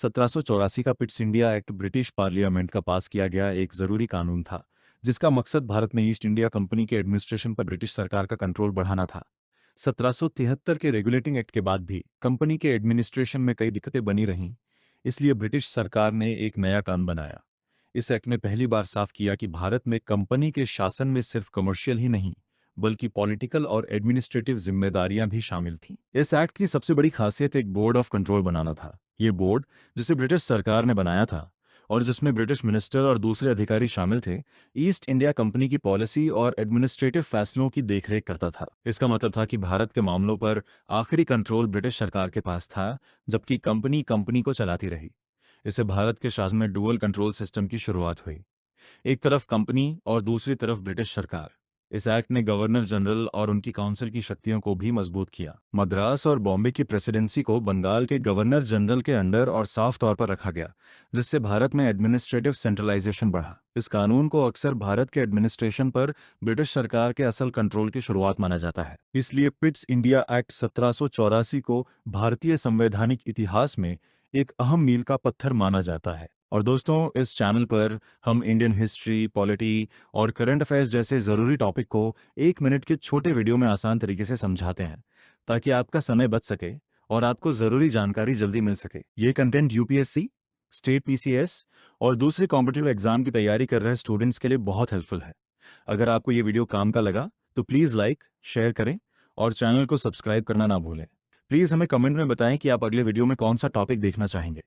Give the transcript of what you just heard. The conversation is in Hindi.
1784 का Pitt's India act British parliament का पास किया गया एक ज़रूरी कानून था, जिसका मकसद भारत में ईस्ट इंडिया कंपनी के एडमिनिस्ट्रेशन पर ब्रिटिश सरकार का कंट्रोल बढ़ाना था। 1773 के रेगुलेटिंग एक्ट के बाद भी कंपनी के एडमिनिस्ट्रेशन में कई दिक्कतें बनी रहीं, इसलिए ब्रिटिश सरकार ने एक नया कानून बनाया। इस एक्ट ने पहली बार साफ किया कि भारत में कंपनी के शासन में सिर्फ कमर्शियल ही नहीं, बल्कि पॉलिटिकल और एडमिनिस्ट्रेटिव जिम्मेदारियां भी शामिल थीं। इस एक्ट की सबसे बड़ी खासियत एक बोर्ड ऑफ कंट्रोल बनाना था। ये बोर्ड, जिसे ब्रिटिश सरकार ने बनाया था और जिसमें ब्रिटिश मिनिस्टर और दूसरे अधिकारी शामिल थे, ईस्ट इंडिया कंपनी की पॉलिसी और एडमिनिस्ट्रेटिव फैसलों की देखरेख करता था। इसका मतलब था कि भारत के मामलों पर आखिरी कंट्रोल ब्रिटिश सरकार के पास था, जबकि कंपनी कंपनी को चलाती रही। इससे भारत के शासन में डुअल कंट्रोल सिस्टम की शुरुआत हुई, एक तरफ कंपनी और दूसरी तरफ ब्रिटिश सरकार। इस एक्ट ने गवर्नर जनरल और उनकी काउंसिल की शक्तियों को भी मजबूत किया। मद्रास और बॉम्बे की प्रेसिडेंसी को बंगाल के गवर्नर जनरल के अंडर और साफ तौर पर रखा गया, जिससे भारत में एडमिनिस्ट्रेटिव सेंट्रलाइजेशन बढ़ा। इस कानून को अक्सर भारत के एडमिनिस्ट्रेशन पर ब्रिटिश सरकार के असल कंट्रोल की शुरुआत माना जाता है। इसलिए पिट्स इंडिया एक्ट 1784 को भारतीय संवैधानिक इतिहास में एक अहम मील का पत्थर माना जाता है। और दोस्तों, इस चैनल पर हम इंडियन हिस्ट्री, पॉलिटी और करंट अफेयर्स जैसे ज़रूरी टॉपिक को 1 मिनट के छोटे वीडियो में आसान तरीके से समझाते हैं, ताकि आपका समय बच सके और आपको ज़रूरी जानकारी जल्दी मिल सके। ये कंटेंट यूपीएससी, स्टेट पीसीएस और दूसरे कॉम्पिटिटिव एग्जाम की तैयारी कर रहे स्टूडेंट्स के लिए बहुत हेल्पफुल है। अगर आपको ये वीडियो काम का लगा तो प्लीज़ लाइक, शेयर करें और चैनल को सब्सक्राइब करना ना भूलें। प्लीज़ हमें कमेंट में बताएं कि आप अगले वीडियो में कौन सा टॉपिक देखना चाहेंगे।